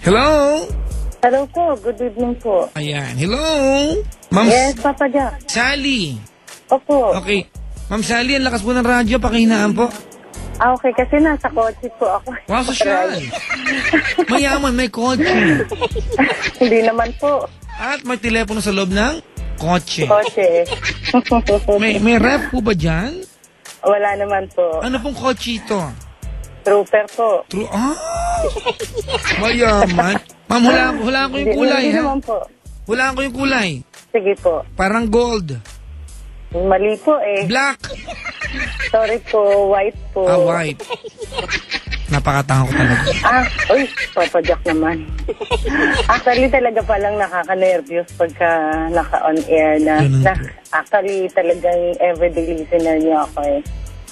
Hello? Hello po, good evening po. Ayan. Hello? Ma'am Yes, Papa Jack. Sally. Opo. Okay. Ma'am Sally, ang lakas po ng radyo. Pakihinaan po. Okay, kasi nasa kotse po ako. Wow, sosyal. Mayaman, may kotse. Hindi naman po. At may telepono sa loob ng kotse. Kotse. May rep po ba dyan? Wala naman po. Ano pong kotse ito? Trooper po. True. Mayaman. Ma'am, hulaan ko yung kulay, Hindi ha? naman po. Hulaan ko yung kulay. Sige po. Parang gold. Mali po eh. Black. Sorry po, white po. White. Napakatanga ko talaga. Uy, Papa Jack naman. Actually, talaga palang nakaka-nervyos pagka naka-on air na. Actually, talagang everyday listener niyo ako eh.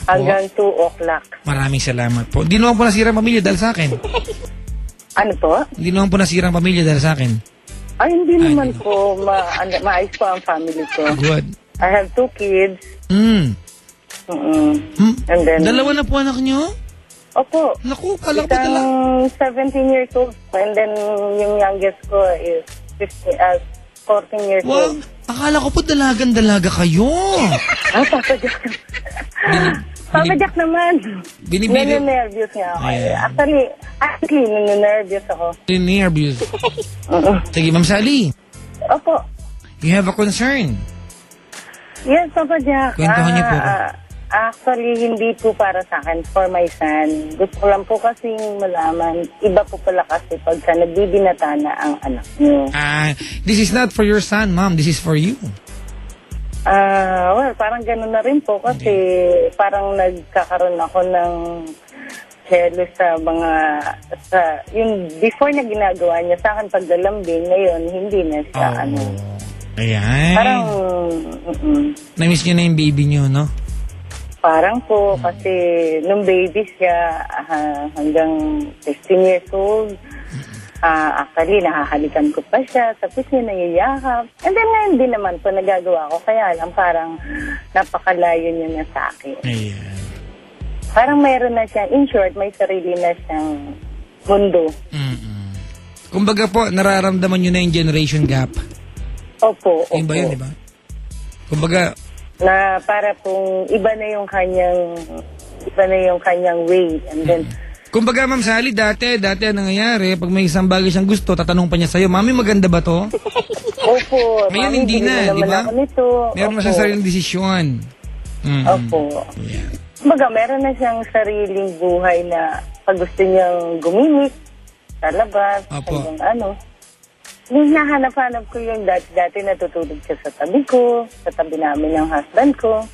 Hanggang 2 o'clock. Maraming salamat po. Hindi naman po nasirang pamilya dahil sa akin. Ano po? Hindi naman po nasirang pamilya dahil sa akin. Ay, hindi naman po. Maayos po ang family ko. Good. I have 2 kids. And then, Dalawa na po anak nyo? Opo. Naku, kala ko Isang 17 years old. And then, yung youngest ko is 14 years old. Akala ko po dalagan-dalaga kayo. Papa Jack. Papa Jack naman. Binibili. Naninervyos nga ako. Ayan. Actually, naninervyos ako. Nervous. Sige, Ma'am Sally. Opo. You have a concern. Yes, Papa Jack. Kwentuhan niyo po. Actually, hindi po para sa akin, for my son. Gusto ko lang po kasing malaman, iba po pala kasi pagka nagbibinata na ang anak niyo. This is not for your son, Ma'am. This is for you. Well, parang gano'n na rin po kasi parang nagkakaroon ako ng jealous sa mga, yung before na ginagawa niya sa akin paglalambing, ngayon hindi na siya, Ayan. Parang, Na-miss niyo na yung baby niyo, no? Parang po, kasi nung baby siya, hanggang 15 years old, actually, nakahalikan ko pa siya, tapos niya nangiyakap. And then ngayon din naman po, nagagawa ko, kaya lang parang napakalayo niya na sa akin. Ayan. Parang mayroon na siya, in short, may sarili na siyang mundo. Kumbaga po, nararamdaman niyo na yung generation gap. Opo. Yun ba yun, di ba? Kumbaga, na para pong iba na yung kanyang way. And then, kumbaga, Ma'am Sally, dati ang nangyayari, pag may isang bagay siyang gusto, tatanong pa niya sa'yo, Mami, maganda ba to? Opo. Ngayon, hindi na, di ba? Meron na siyang sariling desisyon. Opo. Yeah. Kumbaga, meron na siyang sariling buhay na pag gusto niyang gumimik sa labas, hanggang yung nahanap-hanap ko yung dati natutulog siya sa tabi ko, sa tabi namin ng husband ko.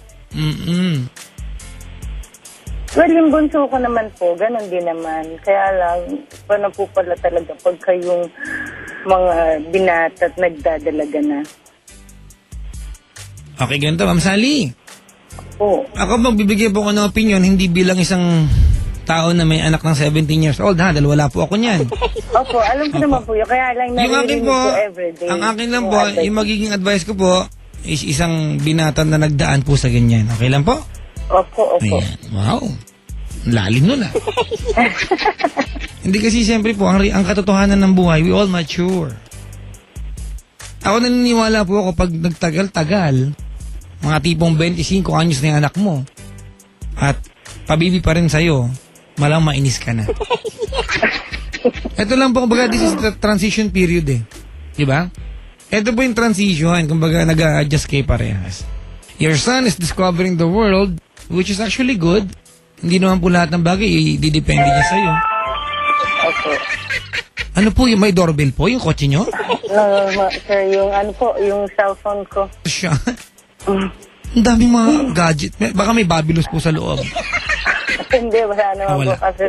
Well, yung bunso ko naman po, ganun din naman. Kaya lang, paano po pala talaga pagka yung mga binata at nagdadalaga na. Okay, ganito, Ma'am Sally. Oo. Ako magbibigay po ko ng opinion, hindi bilang isang tao na may anak ng 17 years old, ha? Dahil wala po ako niyan. Opo, alam ko naman po yun. Kaya lang naririnig ko everyday. Ang akin lang po, yung magiging advice ko po, is isang binata na nagdaan po sa ganyan. Okay lang po? Opo. Ayan. Wow. Lalim nun, Hindi kasi siyempre po, ang katotohanan ng buhay, we all mature. Ako naniniwala po ako pag nagtagal-tagal, mga tipong 25 anyos na yung anak mo, at pabibi pa rin sa'yo, malang mainis ka na. Ito lang po, kumbaga, this is the transition period Diba? Ito po yung transition, kumbaga, nag-a-adjust kayo parehas. Your son is discovering the world, which is actually good. Hindi naman po lahat ng bagay, didepende niya sa'yo. Okay. Ano po, yung may doorbell po, yung kotse nyo? No, sir, yung cellphone ko. Siya? Ang daming mga gadget. Baka may babilos po sa loob. Hindi, wala naman po kasi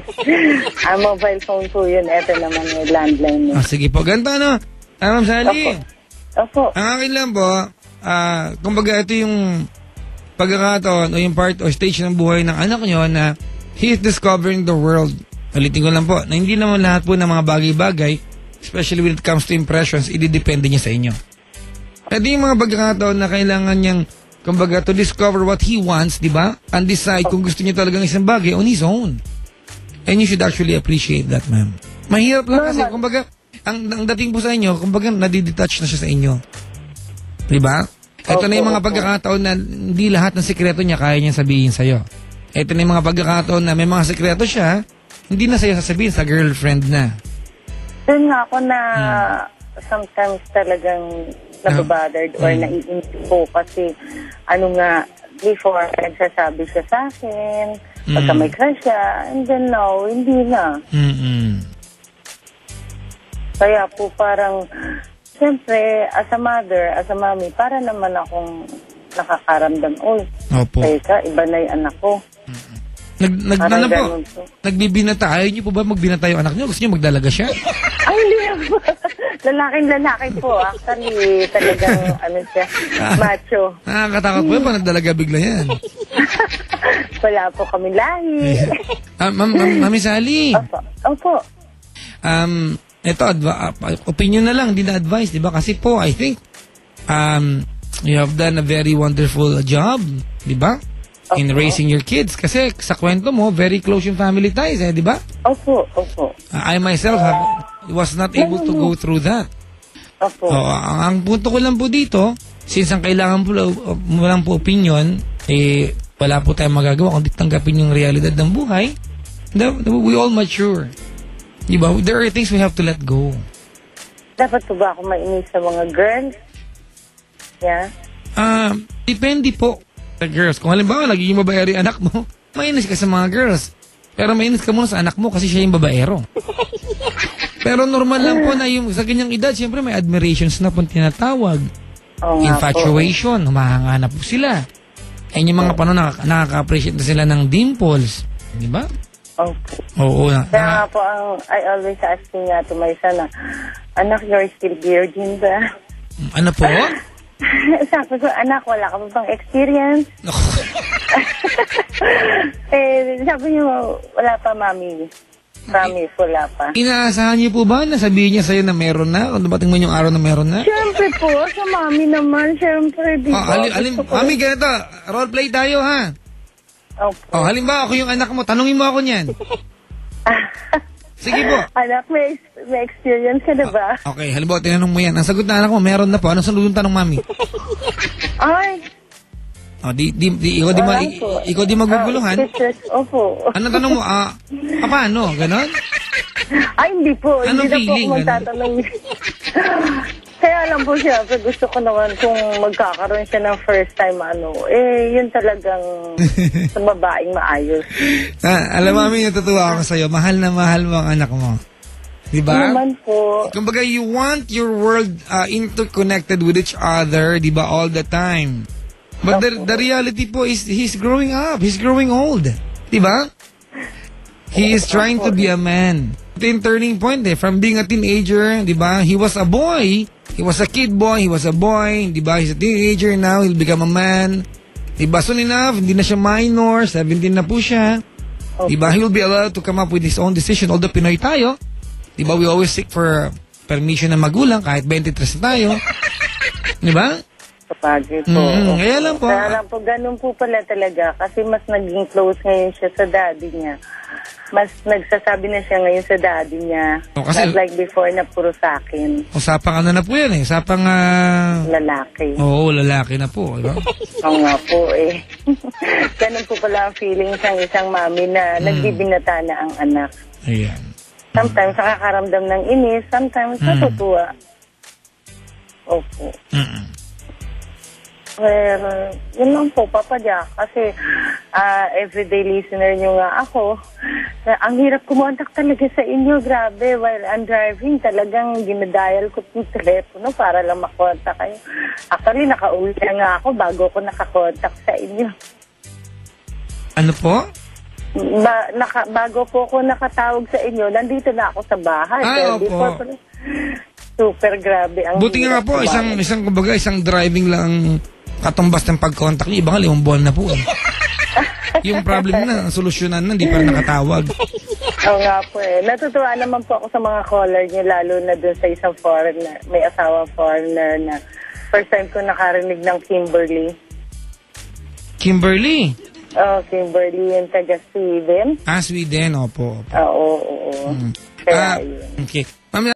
mobile phone po yun. Ito naman yung landline niya. Sige po, ganito Ma'am Sally. Opo. Ang akin lang po, kumbaga ito yung pagkakataon o yung part o stage ng buhay ng anak nyo na he is discovering the world. Ulitin ko lang po, na hindi naman lahat po ng mga bagay-bagay, especially when it comes to impressions, ididepende niya sa inyo. Ito yung mga pagkakataon na kailangan niyang kumbaga, to discover what he wants, di ba? And decide kung gusto niya talagang isang bagay on his own. And you should actually appreciate that, ma'am. Mahirap lang kasi, kumbaga, ang dating po sa inyo, kumbaga nadidetach na siya sa inyo. Diba? Ito na yung mga pagkakataon na hindi lahat ng sikreto niya kaya niya sabihin sa'yo. Ito na yung mga pagkakataon na may mga sikreto siya, hindi na sa'yo sasabihin, sa girlfriend na. Doon nga ako na sometimes talagang nababothered or naiinip po kasi before nagsasabi siya sa akin, pagka may crush siya, and then now, hindi na. Kaya po parang, siyempre, as a mother, as a mommy, para naman akong nakakaramdam. Opo. Teka, iba na yung anak ko. Nagbibinata. Ayaw niyo po ba magbinata yung anak niyo? Gusto niyo magdalaga siya? Ay, hindi po. Lalaking-lalaki po. Actually, talagang, siya, macho. Nakakatakot po yun, nagdalaga bigla yan. Wala po kami lahi. Mami Sally. Opo. Ito, opinion na lang, hindi na advice, di ba? Kasi po, I think, you have done a very wonderful job, di ba? In raising your kids. Kasi sa kwento mo, very close yung family ties, di ba? Opo. I myself was not able to go through that. Opo. Ang punto ko lang po dito, since ang kailangan mo lang po opinion, wala po tayong magagawa kundi tanggapin yung realidad ng buhay. We all mature. Diba? There are things we have to let go. Dapat po ba ako mainis sa mga girls? Yeah? Depende po sa girls. Kung halimbawa, nagiging babaero yung anak mo, mainis ka sa mga girls. Pero mainis ka muna sa anak mo kasi siya yung babaero. Pero normal lang po na yung sa ganyang edad, siyempre may admirations na po tinatawag. Infatuation, humahanga na po sila. Ayun yung mga paano nakaka-appreciate na sila ng dimples. Di ba? Oo. Kaya nga po, I always asking nga to my son na, anak, you're still virgin ba? Ano po? Sabi ko, anak, wala ka ba bang experience? Sabi niyo, wala pa, mami. Promise, wala pa. Inaasahan niyo po ba na sabihin niya sa'yo na meron na? Kung dumating mo yung araw na meron na? Siyempre po, sa mami naman, siyempre. Mami, ganito, roleplay tayo, ha? Okay. Halimbawa, ako yung anak mo, tanungin mo ako niyan. Sige po. Anak, may experience ka na ba? Okay, halimbawa, tinanong mo yan. Ang sagot na anak mo, meron na po. Anong sunod yung tanong, mami? Ay. Ikaw di maguguluhan? Opo. Ano tanong mo? Paano? Ganon? Ay, hindi po. Anong hindi feeling? Na po magtatanong. Kaya alam po siya, gusto ko naman kung magkakaroon siya ng first time, yun talagang sa babaeng maayos. Alam mo, mami, natutuwa ako sa'yo. Mahal na mahal mo ang anak mo. Diba? Naman po. Kumbaga, you want your world interconnected with each other, diba, all the time. But the reality po is he's growing up. He's growing old. Diba? He is trying to be a man. Ito yung turning point From being a teenager, diba? He was a boy. He was a kid boy. He was a boy. Diba? He's a teenager now. He'll become a man. Diba? Soon enough, hindi na siya minor. 17 na po siya. Diba? He will be allowed to come up with his own decision. Although Pinoy tayo, diba? We always seek for permission ng magulang kahit 23 na tayo. Diba? Kapagay po. Kaya lang po. Kaya lang po, ganun po pala talaga. Kasi mas naging close ngayon siya sa daddy niya. Mas nagsasabi na siya ngayon sa daddy niya. Kasi, not like before na puro sa akin. Usapang na po yan Usapang... lalaki. Oo, lalaki na po. Diba? Oo nga po Ganun po pala ang feeling ng isang mami na nagbibinata na ang anak. Ayan. Sometimes nakakaramdam ng inis, sometimes natutuwa. Opo. Well, yun lang po, Papa Jack. Kasi everyday listener nyo nga ako. Ang hirap kumontak talaga sa inyo. Grabe, while I'm driving, talagang ginadial ko yung telepono para lang makontak kayo. Actually, nakauwi na nga ako bago ko nakakontak sa inyo. Ano po? Bago po ako nakatawag sa inyo, nandito na ako sa bahay. Opo. Super grabe. Buti nga po, isang driving lang katumbas ng pag-contact niyo. Iba nga, 5 buwan na po Yung problem na, solusyonan na, hindi pa rin nakatawag. Oo nga po Natutuwa naman po ako sa mga caller niyo, lalo na dun sa isang foreigner, may asawang foreigner na first time ko nakarinig ng Kimberly. Kimberly? Kimberly, yung taga Sweden. Sweden, opo. Oo. Kaya yun. Okay.